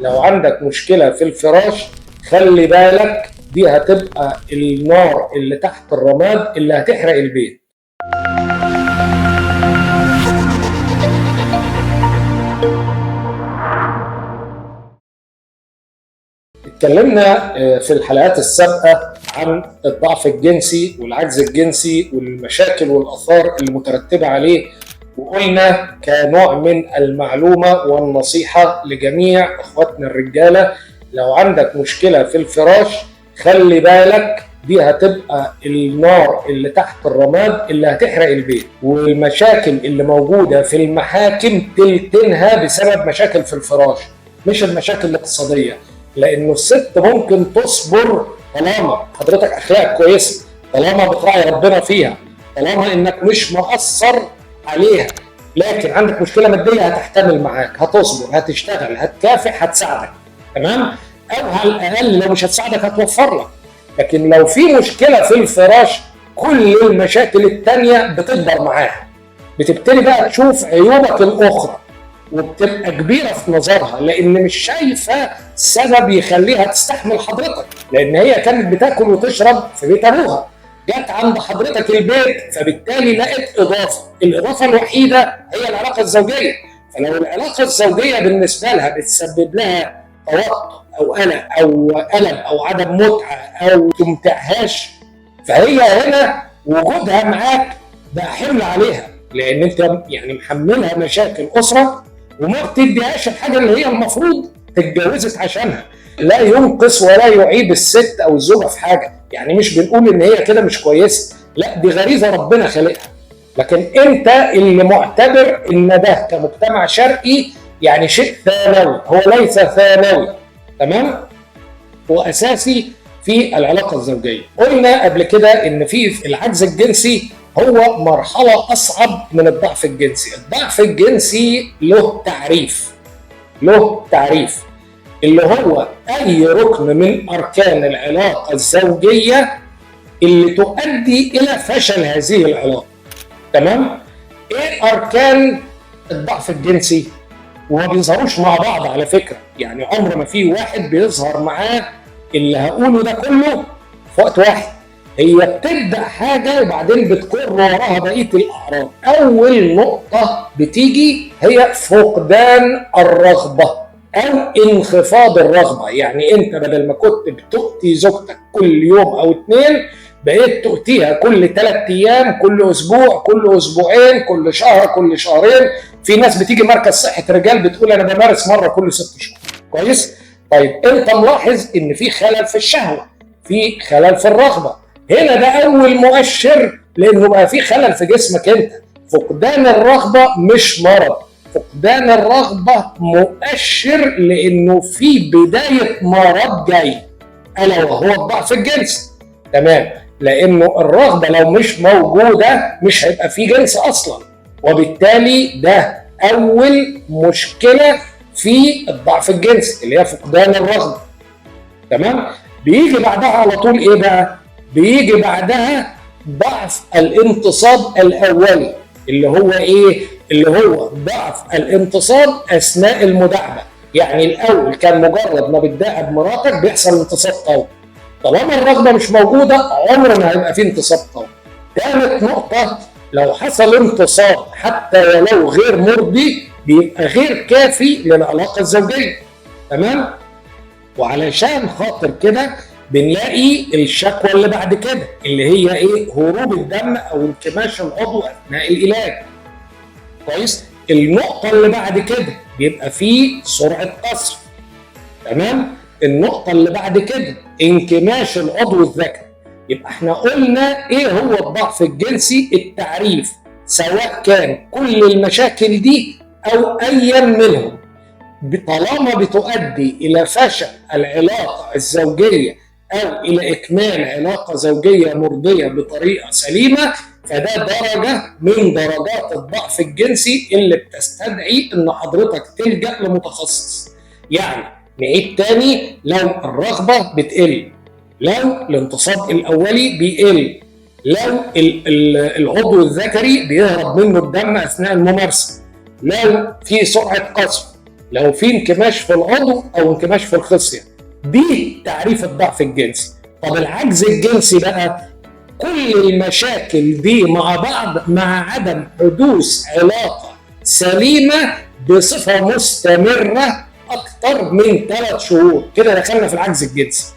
لو عندك مشكلة في الفراش خلي بالك، دي هتبقى النار اللي تحت الرماد اللي هتحرق البيت. اتكلمنا في الحلقات السابقة عن الضعف الجنسي والعجز الجنسي والمشاكل والآثار المترتبة عليه، وقلنا كنوع من المعلومة والنصيحة لجميع اخواتنا الرجالة، لو عندك مشكلة في الفراش خلي بالك، دي هتبقى النار اللي تحت الرماد اللي هتحرق البيت. والمشاكل اللي موجودة في المحاكم تلتينها بسبب مشاكل في الفراش، مش المشاكل الاقتصادية. لانه الست ممكن تصبر طالما حضرتك اخلاقك كويسه، طالما بتراعي ربنا فيها، طالما انك مش مقصر عليها. لكن عندك مشكله ماديه هتحتمل معاك، هتصبر، هتشتغل، هتكافح، هتساعدك، تمام؟ او على الاقل لو مش هتساعدك هتوفر لك. لكن لو في مشكله في الفراش كل المشاكل التانيه بتكبر معاها، بتبتدي بقى تشوف عيوبك الاخرى وبتبقى كبيره في نظرها، لان مش شايفه سبب يخليها تستحمل حضرتك، لان هي كانت بتاكل وتشرب في بيت ابوها، جت عند حضرتك البيت فبالتالي لقت اضافه، الاضافه الوحيده هي العلاقه الزوجيه. فلو العلاقه الزوجيه بالنسبه لها بتسبب لها توتر او قلق او الم او عدم متعه او تمتعهاش، فهي هنا وجودها معاك بقى حمل عليها، لان انت يعني محملها مشاكل اسره وما بتديهاش الحاجه اللي هي المفروض اتجوزت عشانها. لا ينقص ولا يعيب الست او الزوجه في حاجه، يعني مش بنقول ان هي كده مش كويسه، لا دي غريزه ربنا خلقها. لكن انت اللي معتبر ان ده كمجتمع شرقي يعني شيء ثانوي، هو ليس ثانوي، تمام؟ واساسي في العلاقه الزوجيه. قلنا قبل كده ان في العجز الجنسي هو مرحله اصعب من الضعف الجنسي. الضعف الجنسي له تعريف، اللي هو اي ركن من اركان العلاقه الزوجيه اللي تؤدي الى فشل هذه العلاقه، تمام؟ ايه اركان الضعف الجنسي؟ وما بيظهروش مع بعض على فكره، يعني عمر ما في واحد بيظهر معاه اللي هقوله ده كله في وقت واحد. هي بتبدا حاجه وبعدين بتكر وراها بقيه الاعراض. اول نقطه بتيجي هي فقدان الرغبه او انخفاض الرغبه، يعني انت بدل ما كنت بتؤتي زوجتك كل يوم او اتنين بقيت تؤتيها كل 3 ايام، كل اسبوع، كل اسبوعين، كل شهر، كل شهرين. في ناس بتيجي مركز صحه رجال بتقول انا بمارس مره كل 6 شهور. كويس؟ طيب انت ملاحظ ان في خلل في الشهوه، في خلل في الرغبه. هنا ده اول مؤشر لانه بقى في خلل في جسمك انت. فقدان الرغبه مش مرض، فقدان الرغبه مؤشر لانه في بدايه مرض جاي، الا وهو الضعف الجنسي، تمام؟ لانه الرغبه لو مش موجوده مش هيبقى في جنس اصلا، وبالتالي ده اول مشكله في الضعف الجنسي اللي هي فقدان الرغبه، تمام؟ بيجي بعدها على طول ايه بقى؟ بيجي بعدها ضعف الانتصاب الاولي، اللي هو ايه؟ اللي هو ضعف الانتصاب اثناء المداعبه. يعني الاول كان مجرد ما بتداعب مراتك بيحصل انتصاب قوي، طالما الرغبه مش موجوده عمر ما هيبقى فيه انتصاب قوي. ثالث نقطه، لو حصل انتصاب حتى ولو غير مرضي بيبقى غير كافي للعلاقه الزوجيه، تمام؟ وعلشان خاطر كده بنلاقي الشكوى اللي بعد كده اللي هي ايه؟ هروب الدم او انكماش العضو اثناء العلاج. كويس؟ النقطه اللي بعد كده بيبقى فيه سرعه قصف، تمام؟ النقطه اللي بعد كده انكماش العضو الذكري. يبقى احنا قلنا ايه هو الضعف الجنسي؟ التعريف، سواء كان كل المشاكل دي او ايا منهم، طالما بتؤدي الى فشل العلاقه الزوجيه او الى اكمال علاقه زوجيه مرضيه بطريقه سليمه، فده درجه من درجات الضعف الجنسي اللي بتستدعي ان حضرتك تلجأ لمتخصص. يعني نعيد تاني، لو الرغبه بتقل، لو الانتصاب الاولي بيقل، لو العضو الذكري بيهرب منه الدم اثناء الممارسه، لو في سرعه قذف، لو في انكماش في العضو او انكماش في الخصيه. دي تعريف الضعف الجنسي. طب العجز الجنسي بقى كل المشاكل دي مع بعض مع عدم حدوث علاقه سليمه بصفه مستمره اكتر من 3 شهور، كده دخلنا في العجز الجنسي.